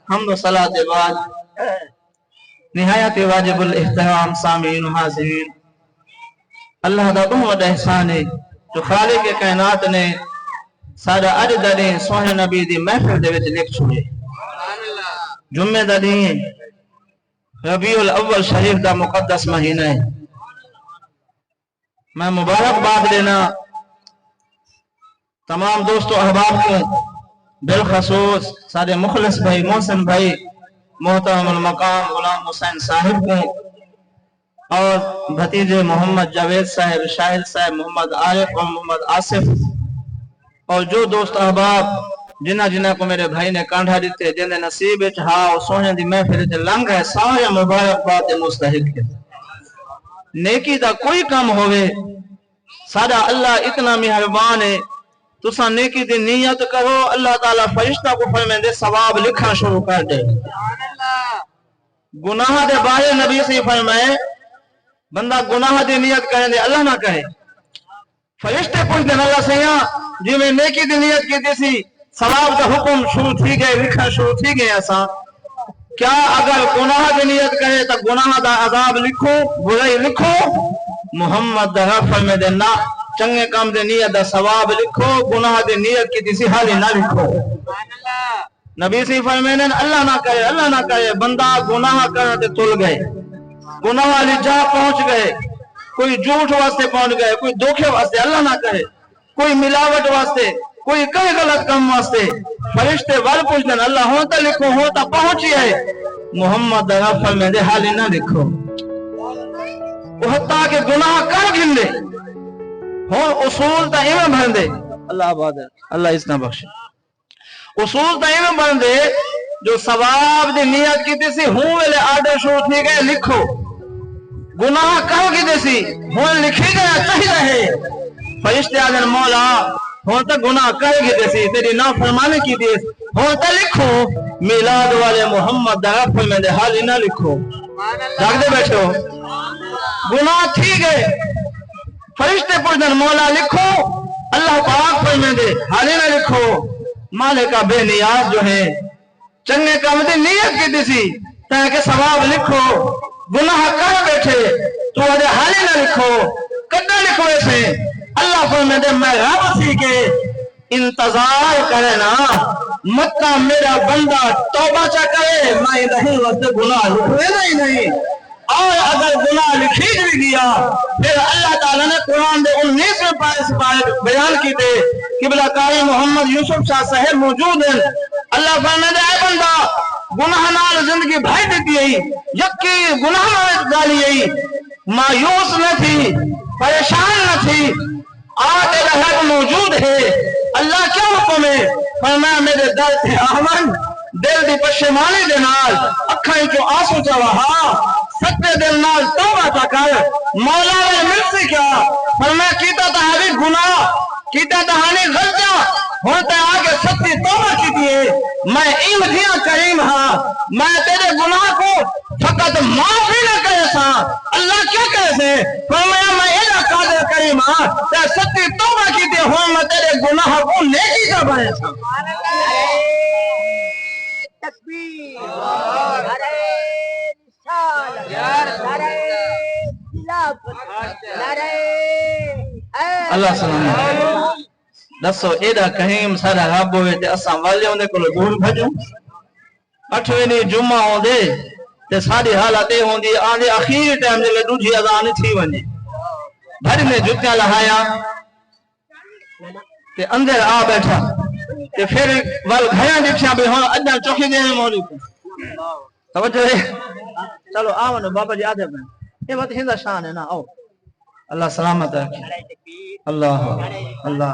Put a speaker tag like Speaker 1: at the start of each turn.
Speaker 1: حمد و صلاۃ کے بعد نہایت واجب الاحترام سامعین و حاضرین، اللہ دا بہت احسان ہے جو خالق کائنات نے سارا اج دا دن سونے نبی دی محفل دے وچ لکھ چھوڑے۔ جمعے دا دن ربیع الاول شریف دا مقدس مہینہ ہے۔ میں مبارکباد دینا تمام دوستو احباب کو، بالخصوص سارے مخلص بھائی محسن بھائی، محترم المقام غلام حسین صاحب کو، اور بھتیجے محمد جاوید صاحب، شاہد صاحب، محمد عارف اور محمد آصف، اور جو دوست احباب جنہ کو میرے بھائی نے کانڈھا دیتے، جن نصیب ہا اور سونے دی محفل تے لنگ ہے، سارے مبارکباد دے مستحق ہے۔ نیکی دا کوئی کام ہوئے، سارا اللہ اتنا مہربان ہے، تساں نیکی دی نیت کرو، اللہ تعالیٰ فرشتہ کو فرمائے دے ثواب لکھا شروع کر دے۔ گناہ دے بارے نبی سے فرمائے بندہ گناہ دی نیت کریں دے اللہ نہ کہے، فرشتے پوچھ دیں اللہ سے یہاں جی میں نیکی دی نیت کی دیسی ثواب کا حکم شروع تھی گئے، لکھا شروع تھی گئے ایسا کیا اگر گناہ دی نیت کرے تو گناہ دا عذاب لکھو، برائی لکھو؟ محمد دا فرمائے دے نا، چنگے کام دے نیت دا ثواب لکھو، گناہ دے نیت کی دیسی حالی نہ لکھو۔ نبی سے فرمائے دے اللہ نہ کرے بندہ گناہ کرنے تے تل گئے، گناہ والی جا پہنچ گئے، کوئی جھوٹ واسطے پہنچ گئے، کوئی دھوکے واسطے اللہ نہ کرے، کوئی ملاوٹ واسطے، کوئی کئی غلط کام واسطے، فرشتے وال پوچھ دیں اللہ ہوتا لکھو، ہوتا پہنچی ہے، محمد دا فرمائے دے حالی نہ لکھو۔ وہ حتیٰ کہ گناہ کر گھن دے ہون اصول تا ایمیں بھر دے، اللہ آباد ہے، اللہ اتنا بخشے، اصول تا ایمیں بھر دے جو ثواب دی نیت کی تیسی ہوں ویلے آرڈر شروع تھی گئے لکھو، گناہ کر کی تیسی ہون لکھی گیا چاہی رہے، فرشتے آدھر مولا ہون تا گناہ کر کی تیسی تیری نافرمانے کی تیس ہون تا لکھو، میلاد والے محمد دا غفل میں دے حالی نہ لکھو۔ جاگ دے بیٹھو گناہ تھی گئے، فرشتے پوچھتے مولا لکھو، اللہ پاک فرمائے دے حالی نہ لکھو۔ مالکہ بے نیاز جو ہے چنگے کام دی نیت کی دیسی تاکہ ثواب لکھو، گناہ کر بیٹھے تو وہ حالی نہ لکھو، کدھا لکھو ایسے؟ اللہ فرمائے دے میں رب سی کے انتظار کرے نا، مکہ میرا بندہ توبہ چا کرے، میں نہیں وقت گناہ لکھوے نہیں، اور اگر گناہ لکھی گیا پھر اللہ تعالیٰ نے قرآن دے 19 پارے بیان کی دے، قبلہ کاری محمد یوسف شاہ صاحب موجود ہیں، اللہ فرمائے دے اے بندہ گناہ نال زندگی بھائی دیتی ہے، یکی گناہ نال گالی ہے، مایوس نہ تھی، پریشان نہ تھی، آج رہب موجود ہے، اللہ کیا حکم ہے؟ فرمایا میرے در تھے آمن، دل دی پشیمانی دے نال اکھائیں جو آنسو چاہا، سچے دل نال توبہ تا کر، مولا نے مل سے کیا؟ فرمایا کیتا تہاری گناہ، کیتا تہاری غلطہ، ہوتا آگے سچی توبہ کی دیئے، میں علم دیا کریم ہاں، میں تیرے گناہ کو فقط معافی نہ کرے سا، اللہ کیا کہے سے؟ فرمایا میں ایدہ قادر کریم ہاں، تے سچی توبہ کی دیئے ہوں میں تیرے گناہ کو نیکی کا بھائے سا۔ تکبیر اللہ سلام دسو ایڈا کہیں سارا رب ہوئے تے اساں والے ہوندے کو دور بھجوں، 8ویں جمعہ ہوندے تے ساری حالت ہوندی آندے اخیر ٹائم دے دوجھی اذان تھی ونجے، بھر نے جوتیاں لہایا تے اندر آ بیٹھا تے پھر ول گھیاں دیکھیا بھی ہن اجاں چوکھی دے مولوی کو توجہ ہے، چلو آو بابا جی آدھے بن یہ بات ہندہ شان ہے نا، آؤ اللہ سلامت رکھے، اللہ اللہ